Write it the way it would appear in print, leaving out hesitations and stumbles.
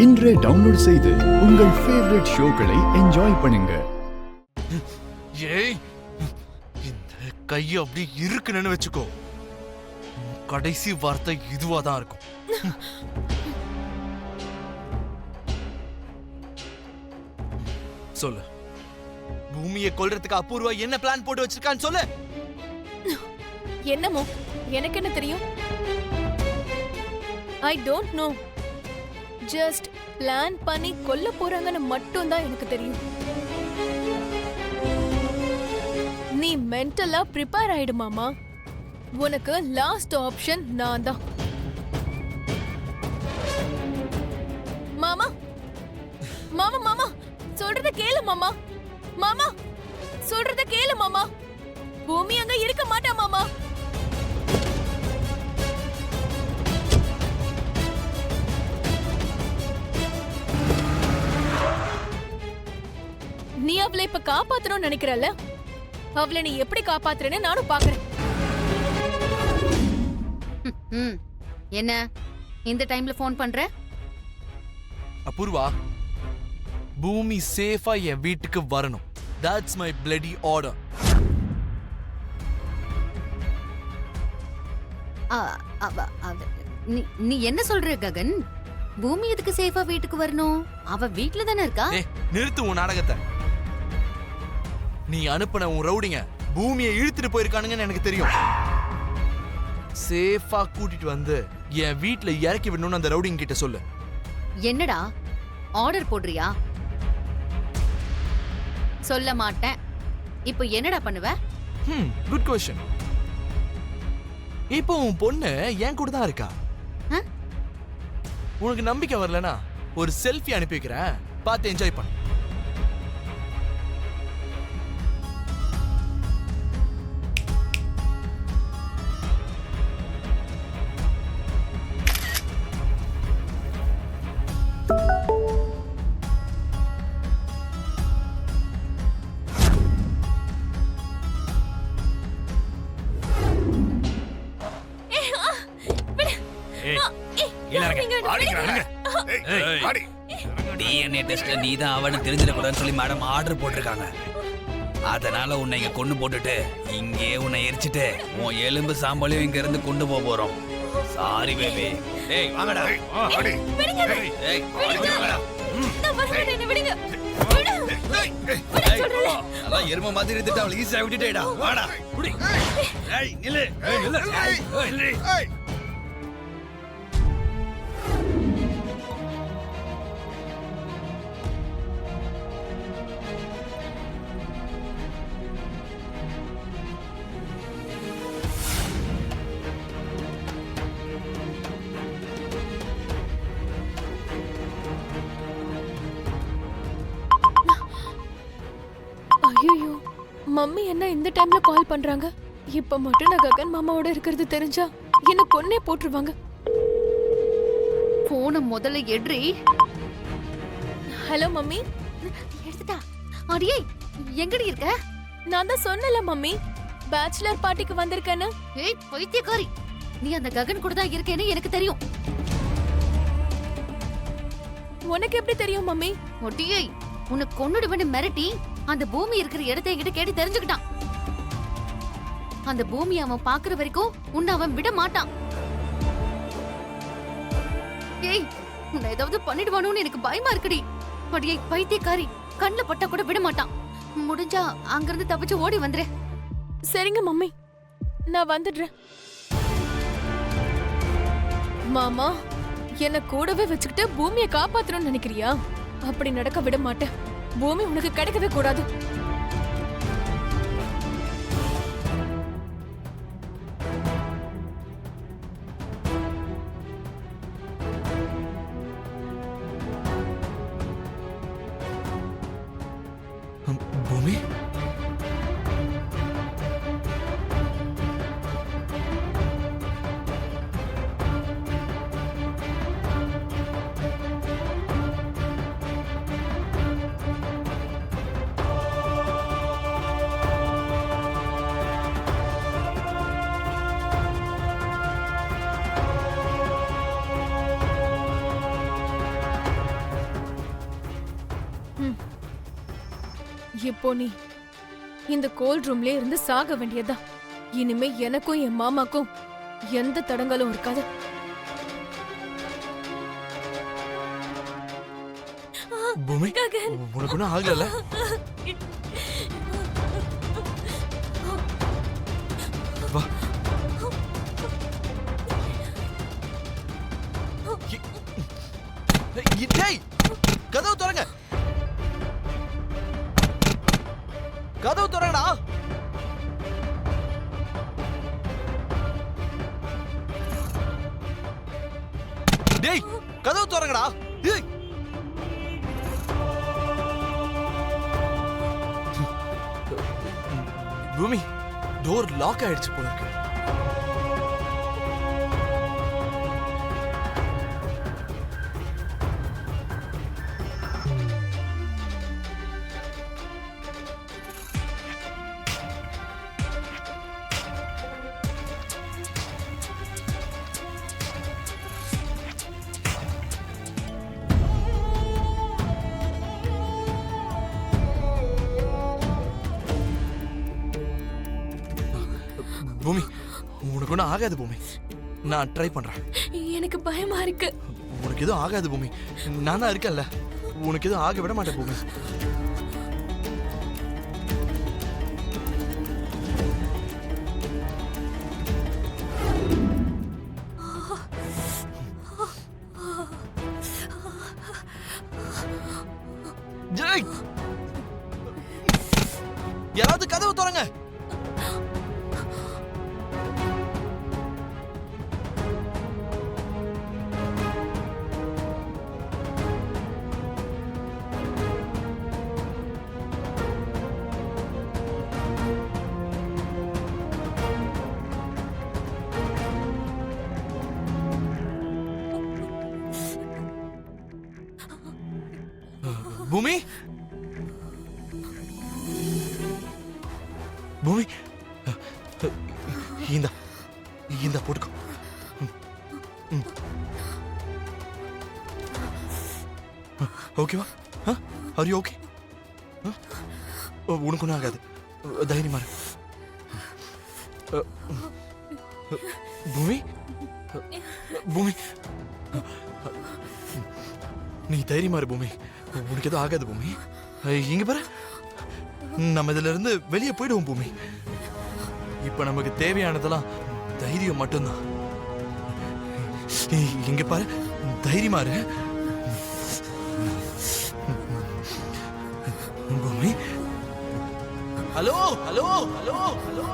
இன்றே டவுன்லோட் செய்து உங்கள் ஃபேவரட் ஷோக்களை என்ஜாய் பண்ணுங்க. ஏய், இந்த கைய அப்படி இருக்குன்னு வச்சுக்கோ, கடைசி வார்த்தை இதுவா தான் இருக்கும். சொல்லு, பூமியை கொல்றதுக்கு அபூர்வா என்ன பிளான் போட்டு வச்சிருக்கான்னு சொல்லு. என்னமோ எனக்கு என்ன தெரியும்? I don't know. Just plan பண்ணி கொல்ல போறாங்கன்னு மட்டும் தான் எனக்கு தெரியும். நீ மென்டலா ப்ரிப்பேர் ஆயிடு மாமா. உனக்கு லாஸ்ட் ஆப்ஷன் நான் தான். மாமா மாமா மாமா சொல்றத கேளு மாமா. மாமா சொல்றத கேளு மாமா. பூமி அங்க இருக்க மாட்டா மாமா. நீ அவளை இப்ப காப்பாத்தணும்னு நினைக்கிறல்ல, அவளை நீ எப்படி காப்பாத்துறேன்னு நானும் பாக்குறேன். என்ன இந்த டைம்ல போன் பண்ற? அபூர்வா, பூமி சேஃபா என் வீட்டுக்கு வரணும். That's my bloody order. நீ என்ன சொல்ற ககன்? பூமி எதுக்கு சேஃபா வீட்டுக்கு வரணும்? அவ வீட்ல தானே இருக்கா. நிறுத்து உன் நாடகத்தை. நீ அனுப்பின உன் ரவுடிங்க பூமியை இழுத்துட்டு போயிருக்கானுங்கன்னு எனக்கு தெரியும். சேஃபா கூட்டிட்டு வந்து என் வீட்டுல இறக்கி விடணும்னு அந்த ரவுடிங்க கிட்ட சொல்லு. என்னடா ஆர்டர் போடுறியா? சொல்ல மாட்டேன். இப்போ என்னடா பண்ணுவ? Good question. இப்போ உன் பொண்ணு என் கூட தான் இருக்கா. உனக்கு நம்பிக்கை வரலனா ஒரு செல்ஃபி அனுப்பி வைக்கிறேன், பார்த்து என்ஜாய் பண்ணு. டிஎன்ஏ டெஸ்ட்ல நீ தான் அவனு தெரிஞ்சிடக்கூடாதுன்னு சொல்லி மேடம் ஆர்டர் போட்டிருக்காங்க. அதனால உன்னை இங்க கொண்டு போட்டுட்டு இங்கே உன்னை எரிச்சிட்டு உன் எலும்பு சாம்பலையும் இங்க இருந்து கொண்டு போறோம். Sorry baby. டேய் வாங்கடா. டேய் வாங்கடா. அதான் எருமை மாதிரி இருந்துட்டு அவளை ஈஸியா விட்டுட்டேடா. வாடா குடி. டேய் நில்லு. நில்லு. ஐயோ, மம்மி என்ன இந்த டைம்ல கால் பண்றாங்க? இப்ப மட்டும் நான் ககன் மாமாவோட இருக்கிறது தெரிஞ்சா என்ன கொன்னே போட்டுருவாங்க. போன முதல்ல எடுறி. Hello mummy. எடுத்துட்டா. அடியே எங்கடி இருக்க? நான் தான் சொன்னல மம்மி, பேச்சுலர் பார்ட்டிக்கு வந்திருக்கேன்னு. ஏய் பைத்தியக்காரி, நீ அந்த ககன் கூட தான் இருக்கேன்னு எனக்கு தெரியும். உனக்கு எப்படி தெரியும் மம்மி? ஒட்டியே உன்னை கொன்னுடுவேன்னு மிரட்டி அந்த பூமி இருக்கிற இடத்தை என்கிட்ட கேட்டு தெரிஞ்சுக்கிட்டான். அந்த பூமி அவன் பாக்குற வரைக்கும் உன்னை அவன் விட மாட்டான். ஏய் உன்னை ஏதாவது பண்ணிடுவானோன்னு எனக்கு பயமா இருக்குடி. அடியே பைத்தியக்காரி, கண்ணுல பட்டா கூட விட மாட்டான். முடிஞ்சா அங்கிருந்து தப்பிச்சு ஓடி வந்துரு. சரிங்க மம்மி, நான் வந்துடுறேன். மாமா, என்ன கூடவே வச்சுக்கிட்டு பூமியை காப்பாத்தணும்னு நினைக்கிறியா? அப்படி நடக்க விட மாட்டேன். பூமி உனக்கு கிடைக்கவே கூடாது. பூமி, இப்போ நீ இந்த கோல்ட் ரூம்லயே இருந்து சாக வேண்டியதா. இனிமே எனக்கும் என் மாமாக்கும் எந்த தடங்களும் இருக்காது. பூமி உனக்கு ஒன்றும் ஆகல? வா. டேய், கதவு திறங்க. கதவு திறங்கடா. டேய், கதவு திறங்கடா. டேய். பூமி, டோர் லாக் ஆயிடுச்சு போல இருக்கு. பூமி, உனக்கு ஒன்றும் ஆகாது பூமி. நான் ட்ரை பண்றேன். எனக்கு பயமா இருக்கு. உனக்கு எதுவும் ஆகாது பூமி. நான் தான் இருக்கேன்ல. உனக்கு எதுவும் ஆக விட மாட்டேன் பூமி. ஜெய், யாராவது கதவு திறங்க. பூமி, பூமி, இந்த இந்த போட்டுக்கோ. ஓகேவா? Are you okay? உனக்கு ஒன்றும் ஆகாது. தைரியமா இரு. பூமி, பூமி, நீ தைரியமா இரு பூமி. உனக்கு எதுவும் ஆகாது பூமி. இங்க பாரு, நம்ம இதுல இருந்து வெளியே போயிடுவோம் பூமி. இப்ப நமக்கு தேவையானதெல்லாம் தைரியம் மட்டும்தான். இங்க பாரு, தைரியமா இரு பூமி. Hello hello hello hello